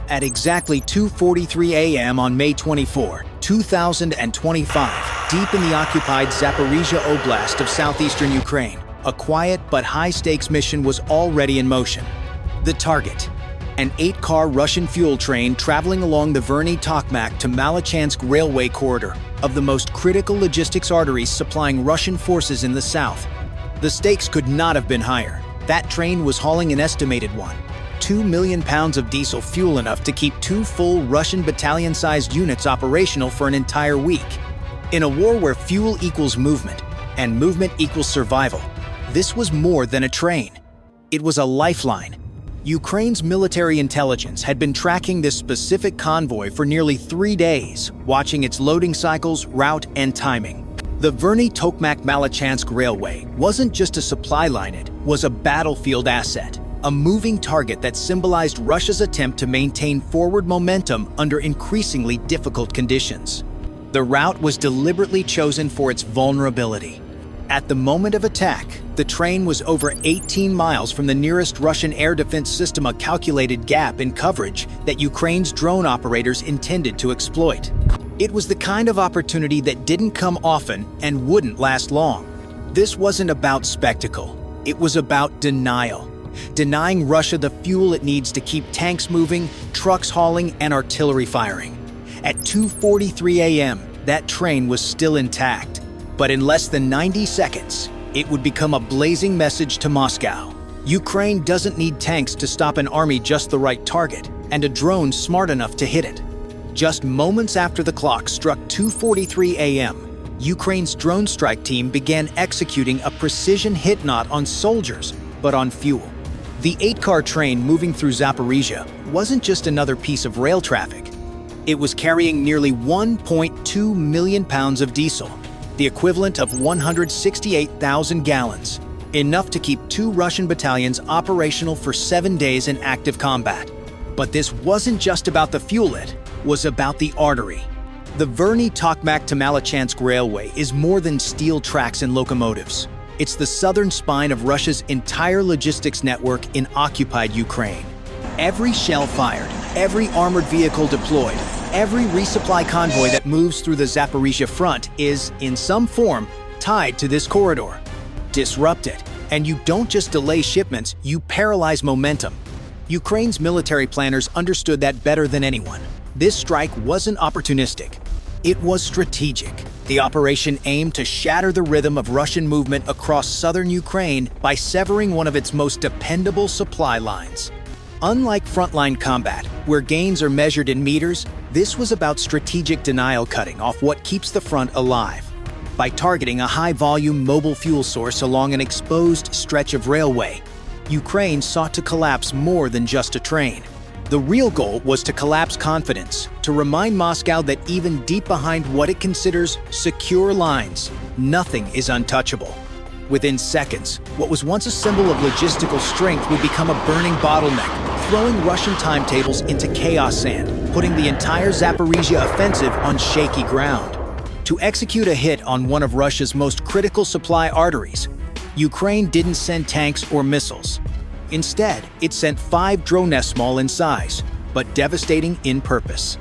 At exactly 2:43 a.m. on May 24, 2025, deep in the occupied Zaporizhia Oblast of southeastern Ukraine, a quiet but high-stakes mission was already in motion. The target: an 8-car Russian fuel train traveling along the Verny-Tokmak to Malachansk railway corridor, of the most critical logistics arteries supplying Russian forces in the south. The stakes could not have been higher. That train was hauling an estimated 2 million pounds of diesel fuel, enough to keep 2 full Russian battalion-sized units operational for an entire week. In a war where fuel equals movement, and movement equals survival, this was more than a train. It was a lifeline. Ukraine's military intelligence had been tracking this specific convoy for nearly 3 days, watching its loading cycles, route, and timing. The Verny-Tokmak-Malachansk Railway wasn't just a supply line, it was a battlefield asset. A moving target that symbolized Russia's attempt to maintain forward momentum under increasingly difficult conditions. The route was deliberately chosen for its vulnerability. At the moment of attack, the train was over 18 miles from the nearest Russian air defense system, a calculated gap in coverage that Ukraine's drone operators intended to exploit. It was the kind of opportunity that didn't come often and wouldn't last long. This wasn't about spectacle, it was about denial. Denying Russia the fuel it needs to keep tanks moving, trucks hauling, and artillery firing. At 2:43 a.m., that train was still intact. But in less than 90 seconds, it would become a blazing message to Moscow. Ukraine doesn't need tanks to stop an army, just the right target, and a drone smart enough to hit it. Just moments after the clock struck 2:43 a.m., Ukraine's drone strike team began executing a precision hit not on soldiers, but on fuel. The 8-car train moving through Zaporizhia wasn't just another piece of rail traffic. It was carrying nearly 1.2 million pounds of diesel, the equivalent of 168,000 gallons, enough to keep 2 Russian battalions operational for 7 days in active combat. But this wasn't just about the fuel, it was about the artery. The Verny-Tokmak to Malachansk Railway is more than steel tracks and locomotives. It's the southern spine of Russia's entire logistics network in occupied Ukraine. Every shell fired, every armored vehicle deployed, every resupply convoy that moves through the Zaporizhia front is, in some form, tied to this corridor. Disrupt it, and you don't just delay shipments, you paralyze momentum. Ukraine's military planners understood that better than anyone. This strike wasn't opportunistic. It was strategic. The operation aimed to shatter the rhythm of Russian movement across southern Ukraine by severing one of its most dependable supply lines. Unlike frontline combat, where gains are measured in meters, this was about strategic denial, cutting off what keeps the front alive. By targeting a high-volume mobile fuel source along an exposed stretch of railway, Ukraine sought to collapse more than just a train. The real goal was to collapse confidence, to remind Moscow that even deep behind what it considers secure lines, nothing is untouchable. Within seconds, what was once a symbol of logistical strength would become a burning bottleneck, throwing Russian timetables into chaos sand, putting the entire Zaporizhia offensive on shaky ground. To execute a hit on one of Russia's most critical supply arteries, Ukraine didn't send tanks or missiles. Instead, it sent 5 drone nests, small in size, but devastating in purpose.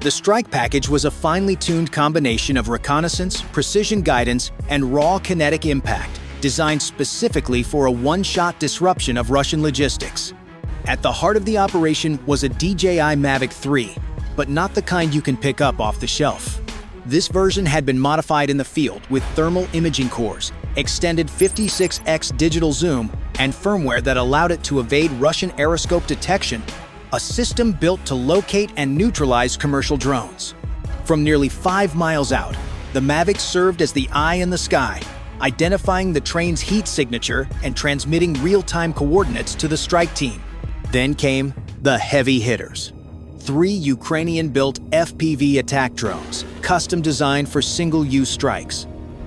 The strike package was a finely tuned combination of reconnaissance, precision guidance, and raw kinetic impact, designed specifically for a one-shot disruption of Russian logistics. At the heart of the operation was a DJI Mavic 3, but not the kind you can pick up off the shelf. This version had been modified in the field with thermal imaging cores, extended 56x digital zoom, and firmware that allowed it to evade Russian aeroscope detection, a system built to locate and neutralize commercial drones. From nearly 5 miles out, the Mavic served as the eye in the sky, identifying the train's heat signature and transmitting real-time coordinates to the strike team. Then came the heavy hitters. 3 Ukrainian-built FPV attack drones, custom designed for single-use strikes.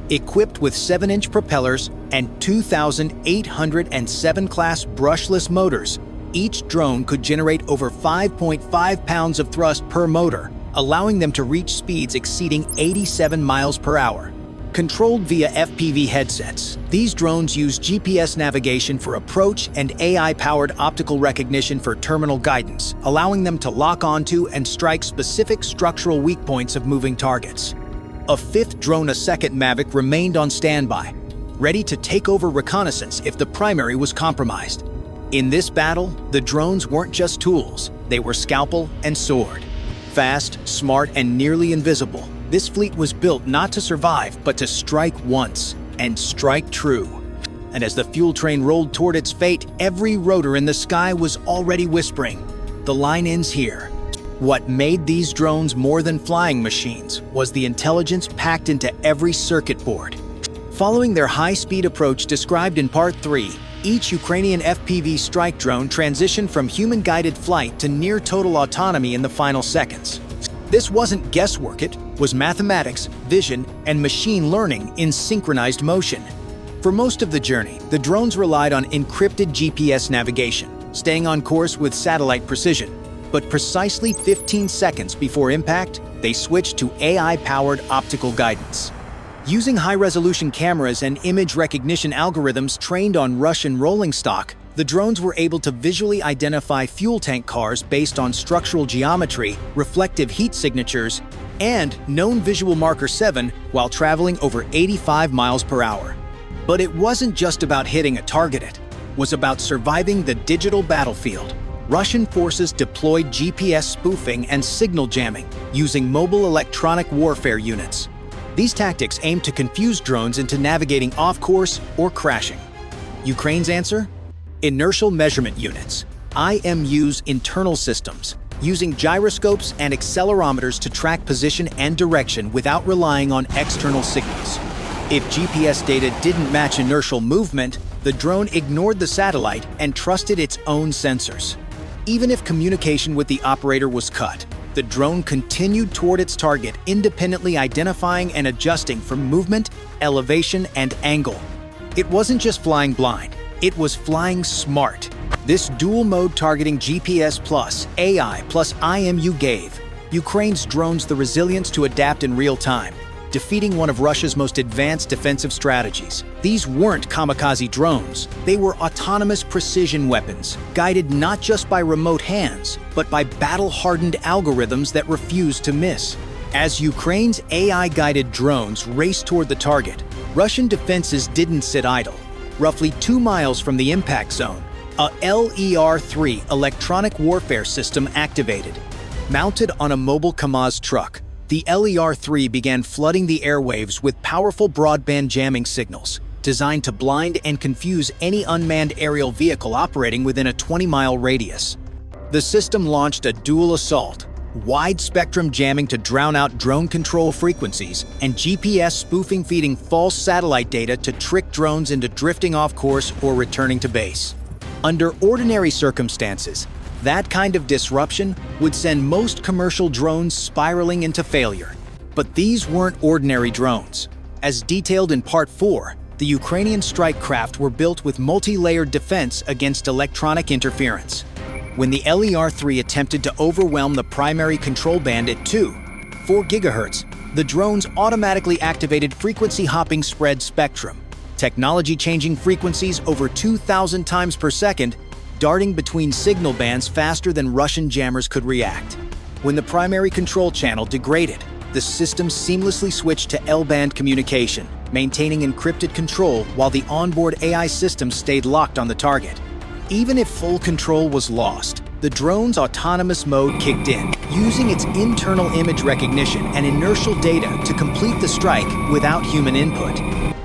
Equipped with 7-inch propellers and 2,807 class brushless motors, each drone could generate over 5.5 pounds of thrust per motor, allowing them to reach speeds exceeding 87 miles per hour. Controlled via FPV headsets, these drones use GPS navigation for approach and AI-powered optical recognition for terminal guidance, allowing them to lock onto and strike specific structural weak points of moving targets. A fifth drone-a-second Mavic remained on standby, ready to take over reconnaissance if the primary was compromised. In this battle, the drones weren't just tools, they were scalpel and sword. Fast, smart, and nearly invisible, this fleet was built not to survive, but to strike once, and strike true. And as the fuel train rolled toward its fate, every rotor in the sky was already whispering, "The line ends here." What made these drones more than flying machines was the intelligence packed into every circuit board. Following their high-speed approach described in Part 3, each Ukrainian FPV strike drone transitioned from human-guided flight to near-total autonomy in the final seconds. This wasn't guesswork, it was mathematics, vision, and machine learning in synchronized motion. For most of the journey, the drones relied on encrypted GPS navigation, staying on course with satellite precision. But precisely 15 seconds before impact, they switched to AI-powered optical guidance. Using high-resolution cameras and image recognition algorithms trained on Russian rolling stock, the drones were able to visually identify fuel tank cars based on structural geometry, reflective heat signatures, and known visual marker 7 while traveling over 85 miles per hour. But it wasn't just about hitting a target, it was about surviving the digital battlefield. Russian forces deployed GPS spoofing and signal jamming using mobile electronic warfare units. These tactics aimed to confuse drones into navigating off-course or crashing. Ukraine's answer? Inertial measurement units, IMU's internal systems, using gyroscopes and accelerometers to track position and direction without relying on external signals. If GPS data didn't match inertial movement, the drone ignored the satellite and trusted its own sensors. Even if communication with the operator was cut, the drone continued toward its target, independently identifying and adjusting for movement, elevation, and angle. It wasn't just flying blind, it was flying smart. This dual-mode targeting GPS plus AI plus IMU gave Ukraine's drones the resilience to adapt in real time, defeating one of Russia's most advanced defensive strategies. These weren't kamikaze drones, they were autonomous precision weapons, guided not just by remote hands, but by battle-hardened algorithms that refused to miss. As Ukraine's AI-guided drones raced toward the target, Russian defenses didn't sit idle. Roughly 2 miles from the impact zone, a LER-3 electronic warfare system activated. Mounted on a mobile Kamaz truck, the LER-3 began flooding the airwaves with powerful broadband jamming signals, designed to blind and confuse any unmanned aerial vehicle operating within a 20-mile radius. The system launched a dual assault, wide-spectrum jamming to drown out drone control frequencies, and GPS spoofing feeding false satellite data to trick drones into drifting off course or returning to base. Under ordinary circumstances, that kind of disruption would send most commercial drones spiraling into failure. But these weren't ordinary drones. As detailed in Part 4, the Ukrainian strike craft were built with multi-layered defense against electronic interference. When the LER-3 attempted to overwhelm the primary control band at 2.4 GHz, the drones automatically activated frequency-hopping spread spectrum, technology-changing frequencies over 2,000 times per second, darting between signal bands faster than Russian jammers could react. When the primary control channel degraded, the system seamlessly switched to L-band communication, maintaining encrypted control while the onboard AI system stayed locked on the target. Even if full control was lost, the drone's autonomous mode kicked in, using its internal image recognition and inertial data to complete the strike without human input.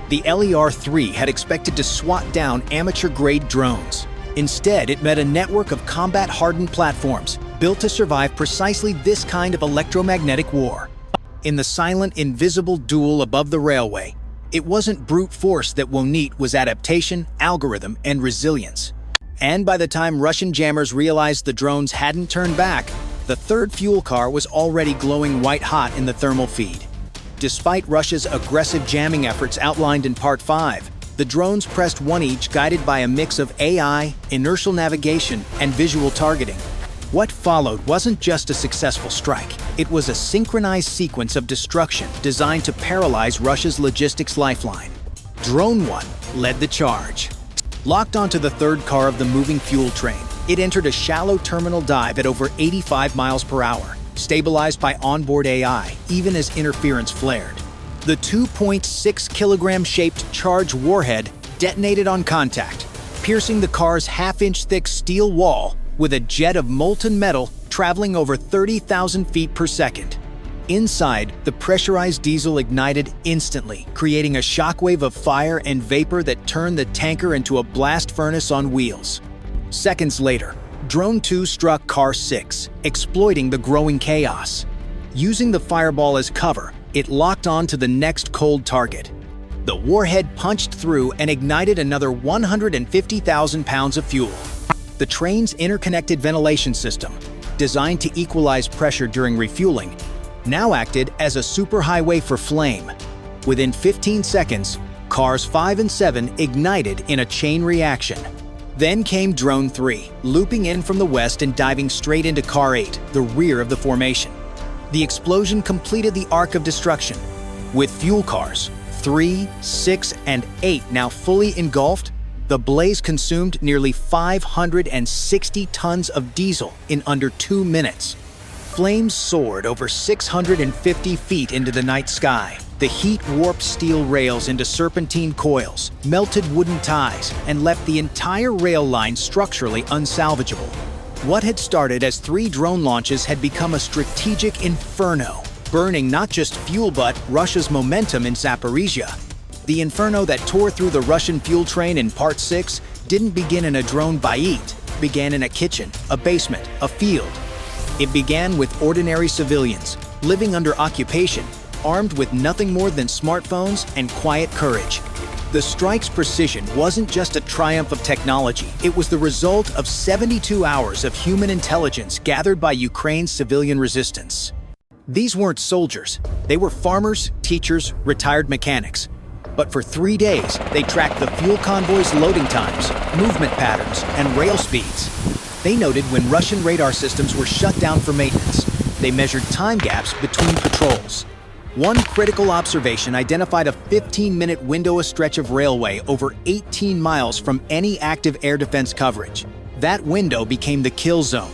The LER-3 had expected to swat down amateur-grade drones. Instead, it met a network of combat-hardened platforms built to survive precisely this kind of electromagnetic war. In the silent, invisible duel above the railway, it wasn't brute force that won, it was adaptation, algorithm, and resilience. And by the time Russian jammers realized the drones hadn't turned back, the third fuel car was already glowing white-hot in the thermal feed. Despite Russia's aggressive jamming efforts outlined in Part 5, the drones pressed one each, guided by a mix of AI, inertial navigation, and visual targeting. What followed wasn't just a successful strike. It was a synchronized sequence of destruction designed to paralyze Russia's logistics lifeline. Drone 1 led the charge. Locked onto the third car of the moving fuel train, it entered a shallow terminal dive at over 85 miles per hour, stabilized by onboard AI, even as interference flared. The 2.6-kilogram shaped charge warhead detonated on contact, piercing the car's half-inch thick steel wall with a jet of molten metal traveling over 30,000 feet per second. Inside, the pressurized diesel ignited instantly, creating a shockwave of fire and vapor that turned the tanker into a blast furnace on wheels. Seconds later, Drone 2 struck Car 6, exploiting the growing chaos. Using the fireball as cover, it locked on to the next cold target. The warhead punched through and ignited another 150,000 pounds of fuel. The train's interconnected ventilation system, designed to equalize pressure during refueling, now acted as a superhighway for flame. Within 15 seconds, Cars 5 and 7 ignited in a chain reaction. Then came Drone 3, looping in from the west and diving straight into Car 8, the rear of the formation. The explosion completed the arc of destruction. With fuel cars 3, 6, and 8 now fully engulfed, the blaze consumed nearly 560 tons of diesel in under 2 minutes. Flames soared over 650 feet into the night sky. The heat warped steel rails into serpentine coils, melted wooden ties, and left the entire rail line structurally unsalvageable. What had started as 3 drone launches had become a strategic inferno, burning not just fuel but Russia's momentum in Zaporizhia. The inferno that tore through the Russian fuel train in Part 6 didn't begin in a drone bayit, began in a kitchen, a basement, a field. It began with ordinary civilians, living under occupation, armed with nothing more than smartphones and quiet courage. The strike's precision wasn't just a triumph of technology, it was the result of 72 hours of human intelligence gathered by Ukraine's civilian resistance. These weren't soldiers, they were farmers, teachers, retired mechanics. But for 3 days, they tracked the fuel convoy's loading times, movement patterns, and rail speeds. They noted when Russian radar systems were shut down for maintenance. They measured time gaps between patrols. One critical observation identified a 15-minute window, a stretch of railway over 18 miles from any active air defense coverage. That window became the kill zone.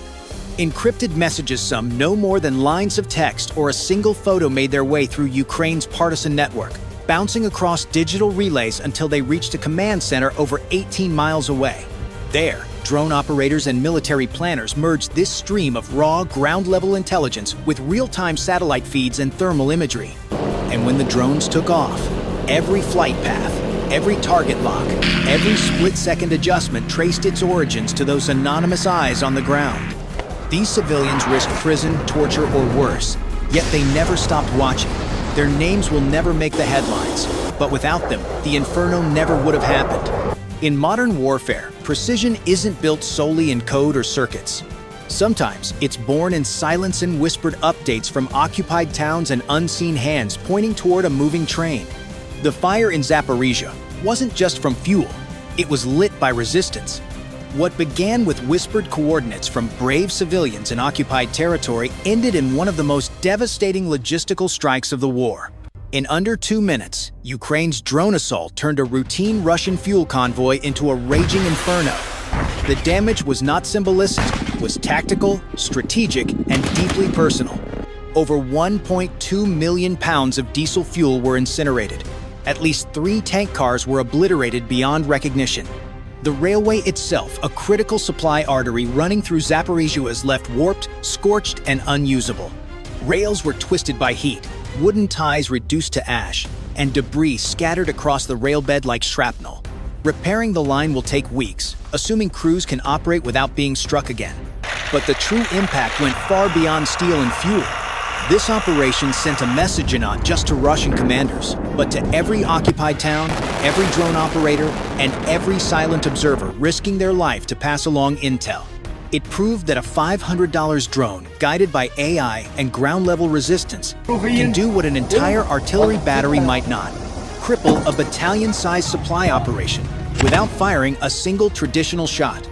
Encrypted messages, some no more than lines of text or a single photo, made their way through Ukraine's partisan network, bouncing across digital relays until they reached a command center over 18 miles away. There, drone operators and military planners merged this stream of raw, ground-level intelligence with real-time satellite feeds and thermal imagery. And when the drones took off, every flight path, every target lock, every split-second adjustment traced its origins to those anonymous eyes on the ground. These civilians risked prison, torture, or worse, yet they never stopped watching. Their names will never make the headlines, but without them, the inferno never would have happened. In modern warfare, precision isn't built solely in code or circuits. Sometimes it's born in silence and whispered updates from occupied towns and unseen hands pointing toward a moving train. The fire in Zaporizhia wasn't just from fuel, it was lit by resistance. What began with whispered coordinates from brave civilians in occupied territory ended in one of the most devastating logistical strikes of the war. In under 2 minutes, Ukraine's drone assault turned a routine Russian fuel convoy into a raging inferno. The damage was not symbolistic, it was tactical, strategic, and deeply personal. Over 1.2 million pounds of diesel fuel were incinerated. At least 3 tank cars were obliterated beyond recognition. The railway itself, a critical supply artery running through Zaporizhia, was left warped, scorched, and unusable. Rails were twisted by heat, wooden ties reduced to ash, and debris scattered across the railbed like shrapnel. Repairing the line will take weeks, assuming crews can operate without being struck again. But the true impact went far beyond steel and fuel. This operation sent a message not just to Russian commanders, but to every occupied town, every drone operator, and every silent observer risking their life to pass along intel. It proved that a $500 drone, guided by AI and ground-level resistance, can do what an entire artillery battery might not: cripple a battalion-sized supply operation without firing a single traditional shot.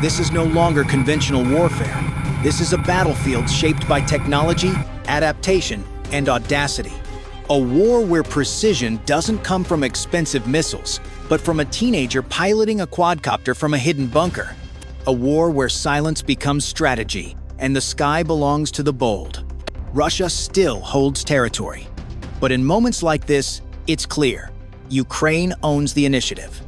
This is no longer conventional warfare. This is a battlefield shaped by technology, adaptation, and audacity. A war where precision doesn't come from expensive missiles, but from a teenager piloting a quadcopter from a hidden bunker. A war where silence becomes strategy, and the sky belongs to the bold. Russia still holds territory. But in moments like this, it's clear. Ukraine owns the initiative.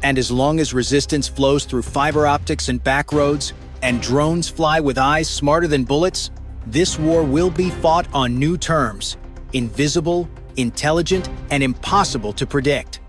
And as long as resistance flows through fiber optics and back roads, and drones fly with eyes smarter than bullets, this war will be fought on new terms. Invisible, intelligent, and impossible to predict.